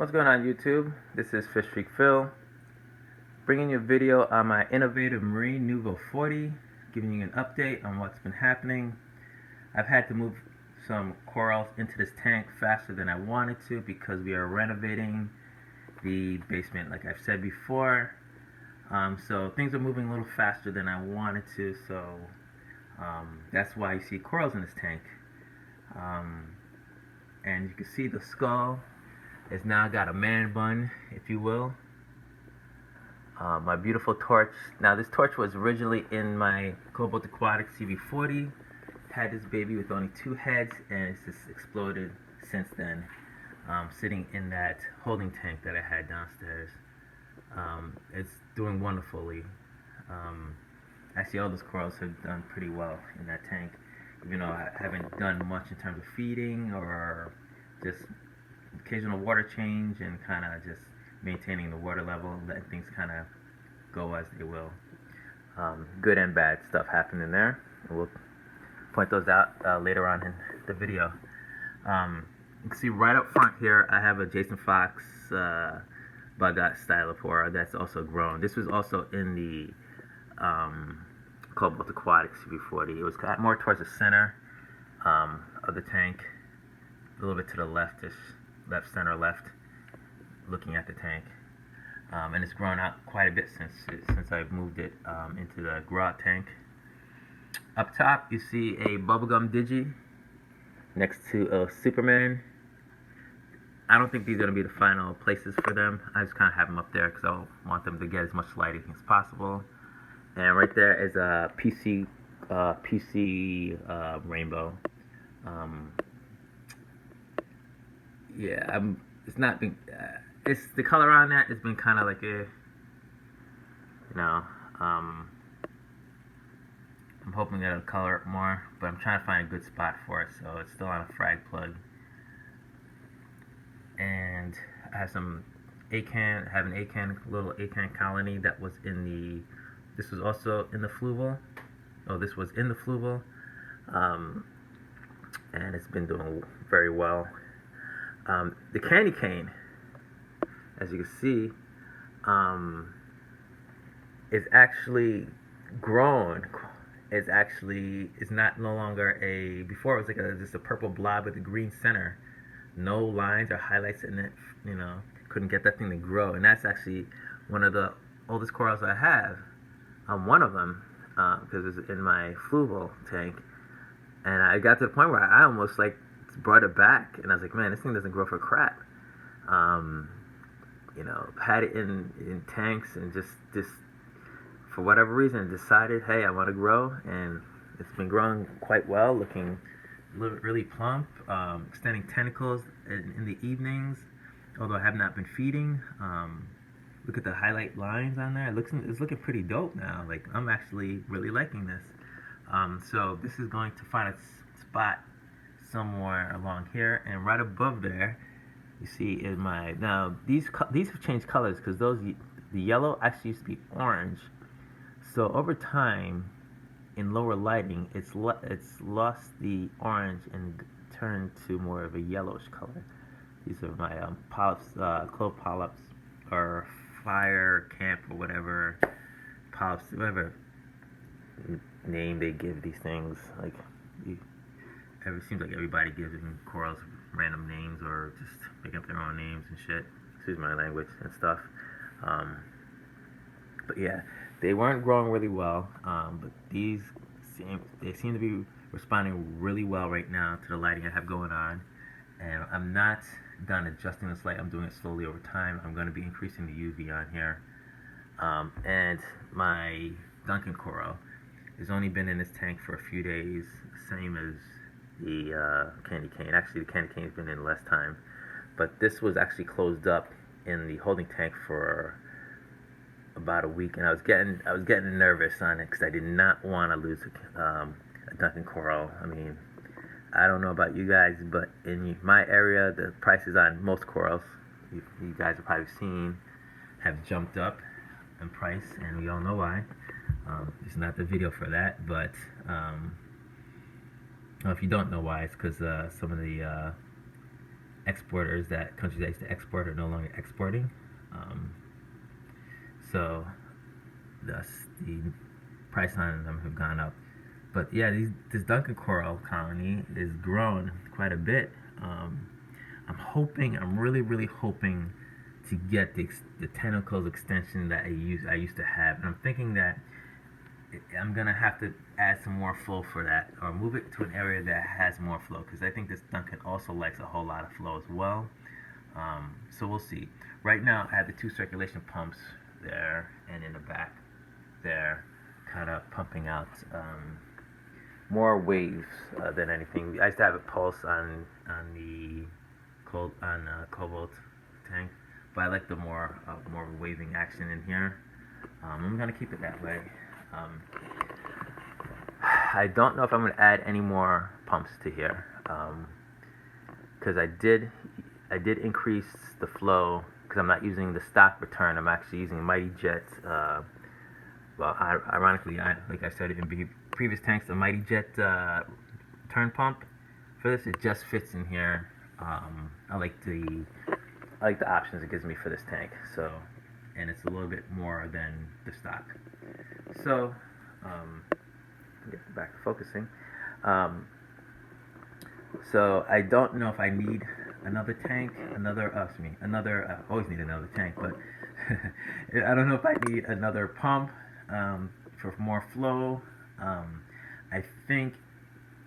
What's going on YouTube? This is Fish Freak Phil, bringing you a video on my innovative marine Nuvo 40, giving you an update on what's been happening. I've had to move some corals into this tank faster than I wanted to because we are renovating the basement like I've said before. So things are moving a little faster than I wanted to, so that's why you see corals in this tank. And you can see the skull has now got a man bun, if you will. My beautiful torch. Now this torch was originally in my Cobalt Aquatic CV40. Had this baby with only 2 heads, and it's just exploded since then. Sitting in that holding tank that I had downstairs. It's doing wonderfully. Actually, all those corals have done pretty well in that tank. Even though I haven't done much in terms of feeding or just occasional water change and kind of just maintaining the water level, letting things kind of go as they will. Good and bad stuff happened in there. We'll point those out later on in the video. You can see right up front here I have a Jason Fox Bagat Stylopora that's also grown. This was also in the Cobalt Aquatic CV40. It was more towards the center of the tank, a little bit to the leftish, left, center, left, looking at the tank. And it's grown out quite a bit since I've moved it into the grow tank. Up top, you see a bubblegum digi next to a Superman. I don't think these are going to be the final places for them. I just kind of have them up there because I want them to get as much lighting as possible. And right there is a PC rainbow. Yeah, it's not been. It's the color on that has been kind of like a, I'm hoping that it'll color it more, but I'm trying to find a good spot for it. So it's still on a frag plug. And I have some acan. I have an little acan colony that was in the. This was also in the fluval. Oh, this was in the fluval. And it's been doing very well. The candy cane, as you can see, is actually grown. It's not no longer a. Before it was like just a purple blob with a green center, no lines or highlights in it. Couldn't get that thing to grow, and that's actually one of the oldest corals I have. One of them, because it's in my fluval tank, and I got to the point where I almost brought it back, and I was like, man, this thing doesn't grow for crap. Had it in tanks, and just for whatever reason decided, hey, I want to grow, and it's been growing quite well, looking really plump, extending tentacles in the evenings, although I have not been feeding. Look at the highlight lines on there. It's looking pretty dope now. Like, I'm actually really liking this. So this is going to find a spot somewhere along here, and right above there, you see in my, now these have changed colors because the yellow actually used to be orange. So over time, in lower lighting, it's lost the orange and turned to more of a yellowish color. These are my polyps, clove polyps, or fire camp, or whatever polyps, whatever name they give these things. Like, it seems like everybody gives corals random names or just make up their own names and shit. Excuse my language and stuff. But yeah, they weren't growing really well. But these seem to be responding really well right now to the lighting I have going on. And I'm not done adjusting this light. I'm doing it slowly over time. I'm going to be increasing the UV on here. And my Duncan coral has only been in this tank for a few days, same as the candy cane. Actually, the candy cane's been in less time, but this was actually closed up in the holding tank for about a week, and I was getting nervous on it because I did not want to lose a Duncan coral. I mean, I don't know about you guys, but in my area, the prices on most corals, you guys have probably seen, have jumped up in price, and we all know why. It's not the video for that, but if you don't know why, it's because some of the exporters, that countries that used to export are no longer exporting. Um, so thus the price on them have gone up. But yeah, this Duncan coral colony is growing quite a bit. I'm really hoping to get the tentacles extension that I used to have, and I'm thinking that I'm gonna have to add some more flow for that, or move it to an area that has more flow, because I think this Duncan also likes a whole lot of flow as well. So we'll see. Right now, I have the two circulation pumps there and in the back there, kind of pumping out more waves than anything. I used to have a pulse on the cobalt tank, but I like the more waving action in here. I'm gonna keep it that way. Um, I don't know if I'm gonna add any more pumps to here, because I did increase the flow, because I'm not using the stock return. I'm actually using Mighty Jet. Well, ironically, like I said in previous tanks, the Mighty Jet turn pump. For this, it just fits in here. I like the options it gives me for this tank. So, and it's a little bit more than the stock. So, get back to focusing. Um, so I don't know if I need another tank, always need another tank, but I don't know if I need another pump for more flow. I think,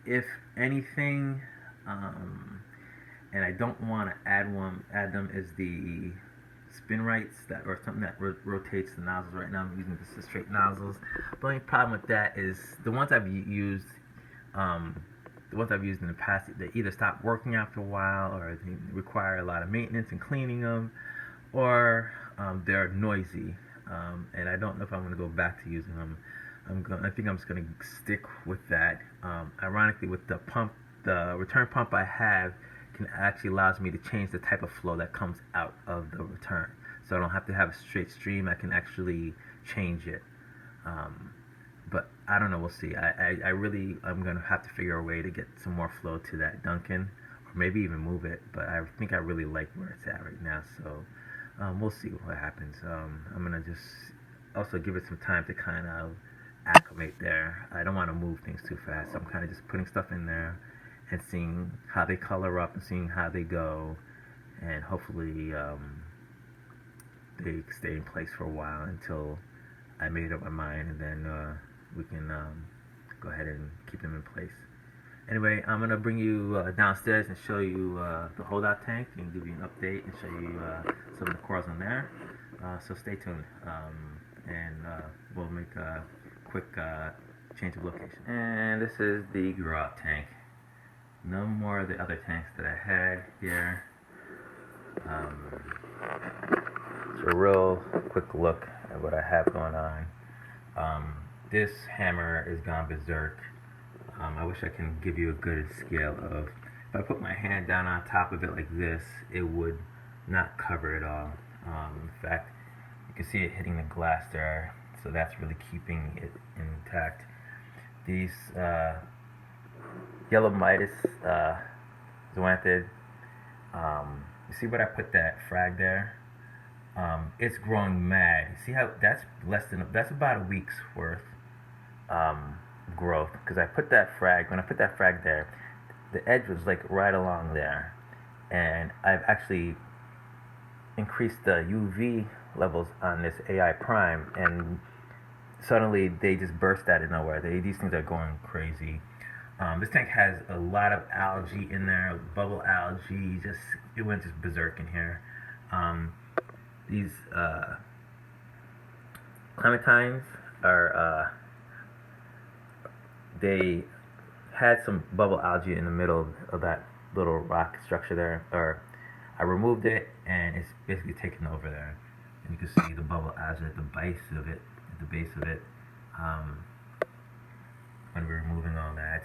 if anything, and I don't want to add them, is the spin rights, that, or something that rotates the nozzles. Right now I'm using just the straight nozzles. The only problem with that is the ones I've used, in the past, they either stop working after a while, or they require a lot of maintenance and cleaning them, or they're noisy, and I don't know if I'm going to go back to using them. I think I'm just going to stick with that. Ironically, with the return pump I have can actually allows me to change the type of flow that comes out of the return. So I don't have to have a straight stream. I can actually change it. But I don't know. We'll see. I'm going to have to figure a way to get some more flow to that Duncan, or maybe even move it. But I think I really like where it's at right now. So we'll see what happens. I'm going to just also give it some time to kind of acclimate there. I don't want to move things too fast. So I'm kind of just putting stuff in there and seeing how they color up and seeing how they go, and hopefully they stay in place for a while until I made up my mind, and then we can go ahead and keep them in place. Anyway, I'm gonna bring you downstairs and show you the holdout tank, and give you an update and show you some of the corals in there. So stay tuned, and we'll make a quick change of location. And this is the grow out tank. No more of the other tanks that I had here. So a real quick look at what I have going on. This hammer is gone berserk. I wish I can give you a good scale of, if I put my hand down on top of it like this, it would not cover it all. In fact, you can see it hitting the glass there, so that's really keeping it intact. These yellow Midas zoanthid, you see what I put that frag there? It's growing mad. See how that's about a week's worth growth, because when I put that frag there, the edge was like right along there, and I've actually increased the UV levels on this AI Prime, and suddenly they just burst out of nowhere. These things are going crazy. This tank has a lot of algae in there, bubble algae. It went just berserk in here. These clementines are they had some bubble algae in the middle of that little rock structure there. Or I removed it, and it's basically taken over there. And you can see the bubble algae at the base of it. When we're removing all that.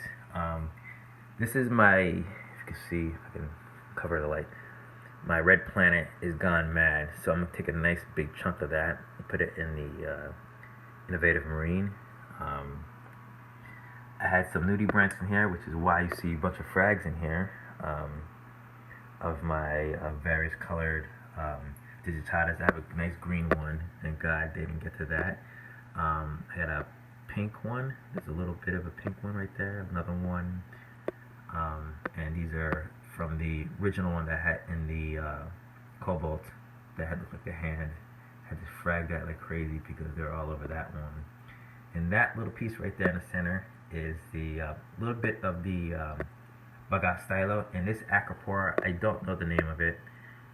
This is my, if you can see, if I can cover the light, my red planet is gone mad. So I'm going to take a nice big chunk of that and put it in the Innovative Marine. I had some nudibranchs in here, which is why you see a bunch of frags in here. of my various colored digitalis. I have a nice green one, thank God they didn't get to that. I had a pink one, there's a little bit of a pink one right there, another one, and these are from the original one that I had in the cobalt that had looked like a hand. I had to frag that like crazy because they're all over that one. And that little piece right there in the center is the little bit of the Bagat Stylo. And this Acropora, I don't know the name of it.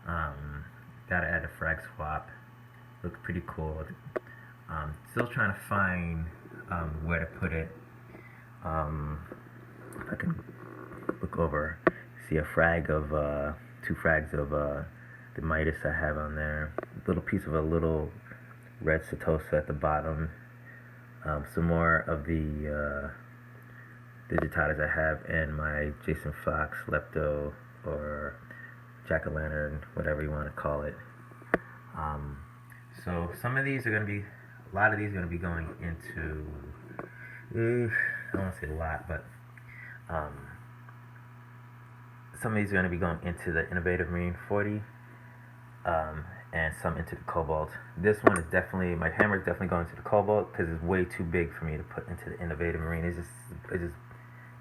Gotta add a frag swap. Looks pretty cool. Still trying to find where to put it. If I can look over, see a frag of two frags of the Midas I have on there. A little piece of a little red Setosa at the bottom. Some more of the digitalis I have, and my Jason Fox Lepto or Jack-o'-lantern, whatever you want to call it. So some of these are going to be, a lot of these are going to be going into, I don't want to say a lot, but some of these are going to be going into the Innovative Marine 40, and some into the Cobalt. This one is definitely, my hammer is definitely going to the Cobalt because it's way too big for me to put into the Innovative Marine. It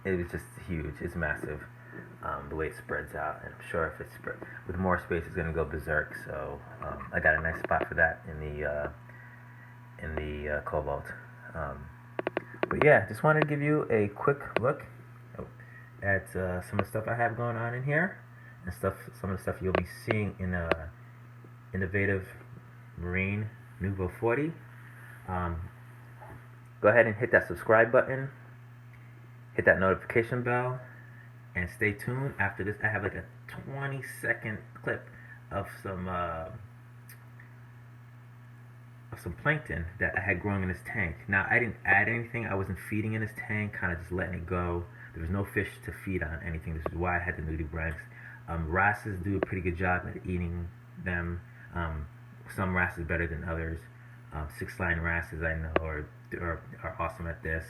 is just huge. It's massive. The way it spreads out, and I'm sure if it's spread with more space, it's going to go berserk. So I got a nice spot for that in the Cobalt. But yeah, just wanted to give you a quick look at some of the stuff I have going on in here, and some of the stuff you'll be seeing in Innovative Marine Nuvo 40. Go ahead and hit that subscribe button, hit that notification bell, and stay tuned. After this, I have like a 20-second clip of some plankton that I had growing in this tank. Now, I didn't add anything. I wasn't feeding in this tank, kind of just letting it go. There was no fish to feed on anything. This is why I had the nudibranchs. Wrasses do a pretty good job at eating them. Some wrasses better than others. 6-line wrasses, I know, are awesome at this.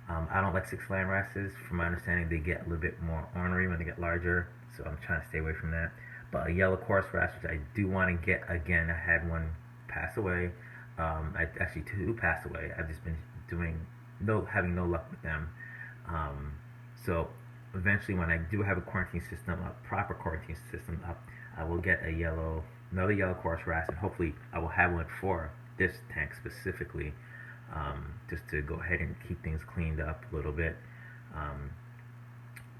I don't like 6-line wrasses. From my understanding, they get a little bit more ornery when they get larger, so I'm trying to stay away from that. But a yellow coarse wrasse, which I do want to get again. I had one pass away. Actually, 2 passed away. I've just been having no luck with them. So eventually, when I do have a quarantine system, a proper quarantine system up, I will get another yellow coarse wrasse, and hopefully I will have one for this tank specifically, just to go ahead and keep things cleaned up a little bit.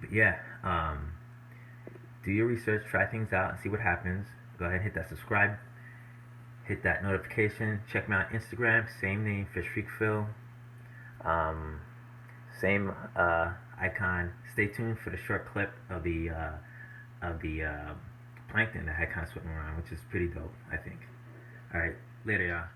But yeah, do your research, try things out, and see what happens. Go ahead and hit that subscribe, hit that notification. Check me out on Instagram, same name, Fish Freak Phil. Same icon. Stay tuned for the short clip of the plankton that I had kind of swimming around, which is pretty dope, I think. All right, later, y'all.